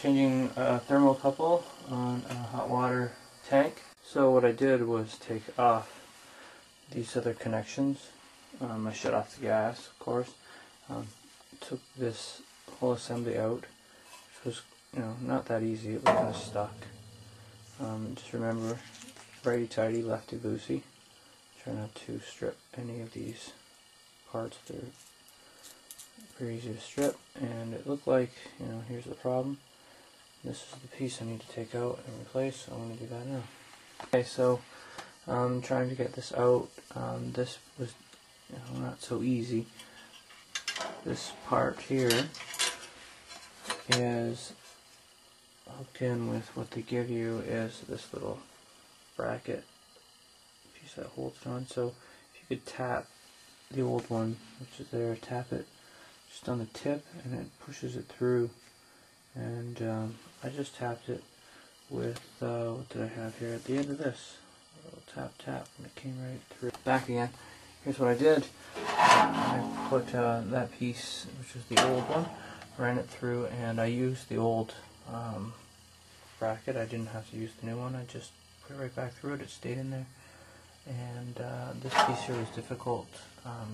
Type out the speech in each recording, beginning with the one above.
changing a thermocouple on a hot water tank. So what I did was take off these other connections. I shut off the gas, of course. Took this whole assembly out, which was, not that easy. It was kind of stuck. Just remember, righty tighty, lefty loosey. Try not to strip any of these parts. They're pretty easy to strip, and it looked like, here's the problem. This is the piece I need to take out and replace, so I'm going to do that now. Okay, so I'm trying to get this out. This was not so easy. This part here is hooked in with what they give you is this little bracket piece that holds it on. So if you could tap the old one, which is there, tap it just on the tip and it pushes it through. And I just tapped it with, what did I have here at the end of this? A little tap tap, and it came right through. Back again. Here's what I did. I put that piece, which is the old one, ran it through, and I used the old bracket. I didn't have to use the new one. I just put it right back through it. It stayed in there. And this piece here was difficult.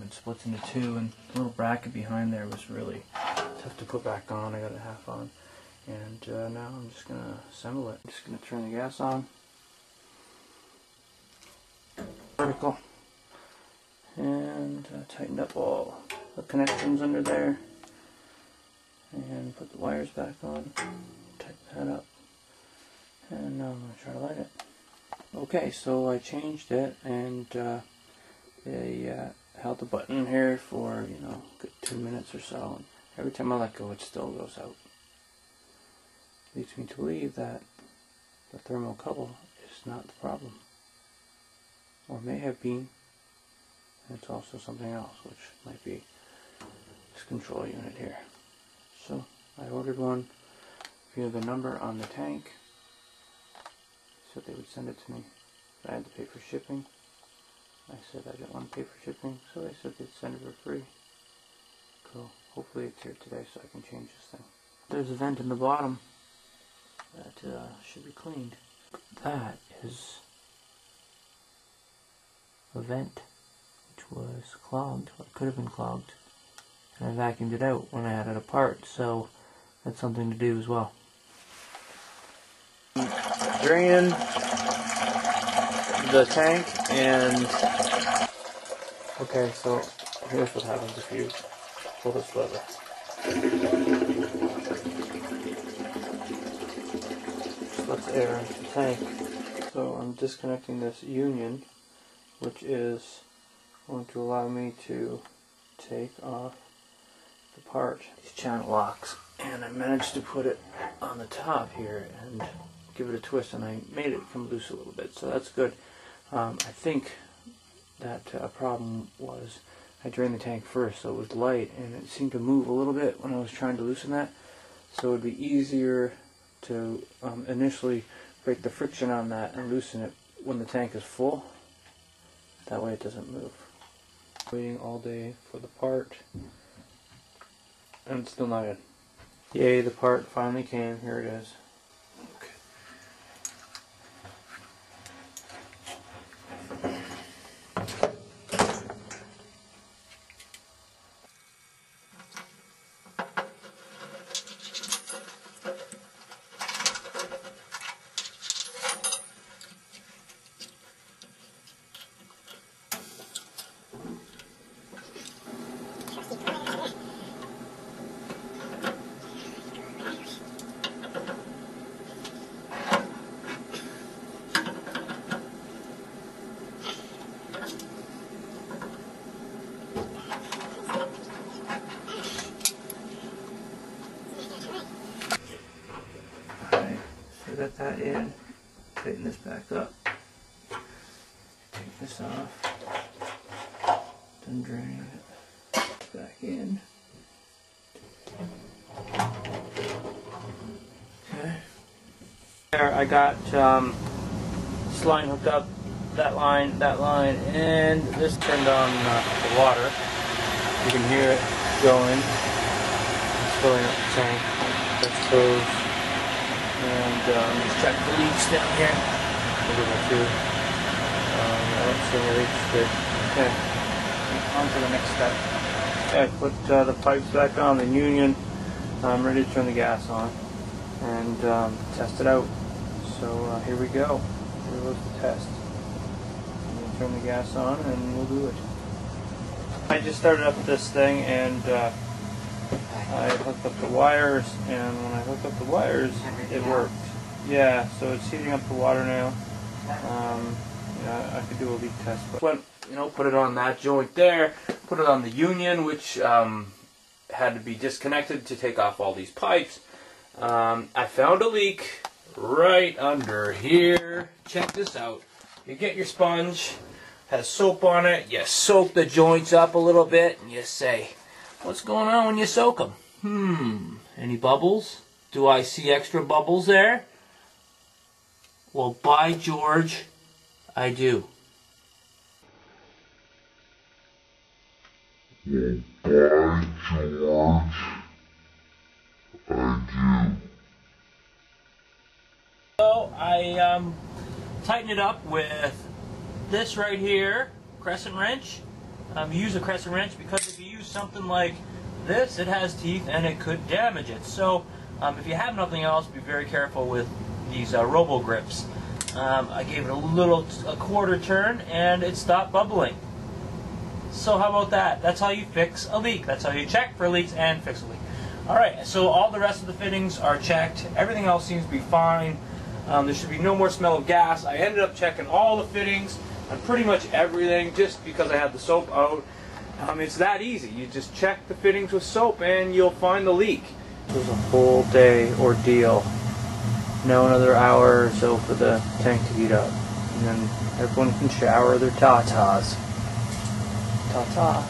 It splits into two, and the little bracket behind there was really tough to put back on. I got it half on. And now I'm just going to assemble it. I'm just going to turn the gas on. Vertical. And tighten up all the connections under there. And put the wires back on. Tighten that up. And now I'm going to try to light it. Okay, so I changed it, and they held the button here for, a good 2 minutes or so. And every time I let go, it still goes out. Leads me to believe that the thermocouple is not the problem, or may have been, and it's also something else, which might be this control unit here. So I ordered one via the number on the tank. They said they would send it to me, but I had to pay for shipping. I said I didn't want to pay for shipping, so they said they'd send it for free. Cool. Hopefully it's here today so I can change this thing. There's a vent in the bottom that should be cleaned. That is a vent which was clogged, or could have been clogged, and I vacuumed it out when I had it apart, so that's something to do as well. Drain the tank, and okay, so here's what happens if you pull this lever. Lets air into the tank. So I'm disconnecting this union, which is going to allow me to take off the part, these channel locks, and I managed to put it on the top here and give it a twist, and I made it come loose a little bit, so that's good. I think that a problem was I drained the tank first, so it was light, and it seemed to move a little bit when I was trying to loosen that, so it would be easier to initially break the friction on that and loosen it when the tank is full. That way it doesn't move. Waiting all day for the part, and it's still not in. Yay, the part finally came. Here it is. Okay. Got that in, tighten this back up, take this off, then drain it back in. Okay. There I got this line hooked up, that line, and this turned on the water. You can hear it going. It's filling up the tank. That's closed. And just check the leaks down here. Maybe we'll do. I don't see any leaks. Good. Okay. On to the next step. Okay, put the pipes back on the union. I'm ready to turn the gas on and test it out. So here we go. Here goes the test. I'm going to turn the gas on and we'll do it. I just started up this thing and I hooked up the wires, and when I hooked up the wires, it worked. Yeah, so it's heating up the water now. Yeah, I could do a leak test, but put it on that joint there, put it on the union, which had to be disconnected to take off all these pipes. I found a leak right under here. Check this out. You get your sponge, has soap on it, you soak the joints up a little bit, and you say, what's going on when you soak them? Any bubbles? Do I see extra bubbles there? Well, by George, I do. Well, by George, I do. So I tighten it up with this right here, crescent wrench. Use a crescent wrench because if you use something like this, it has teeth and it could damage it. So if you have nothing else, be very careful with these robo grips. I gave it a quarter turn and it stopped bubbling. So how about that? That's how you fix a leak. That's how you check for leaks and fix a leak. Alright, so all the rest of the fittings are checked. Everything else seems to be fine. There should be no more smell of gas. I ended up checking all the fittings on pretty much everything just because I had the soap out. It's that easy. You just check the fittings with soap and you'll find the leak. It was a whole day ordeal. Now another hour or so for the tank to heat up. And then everyone can shower their tatas. Ta-ta.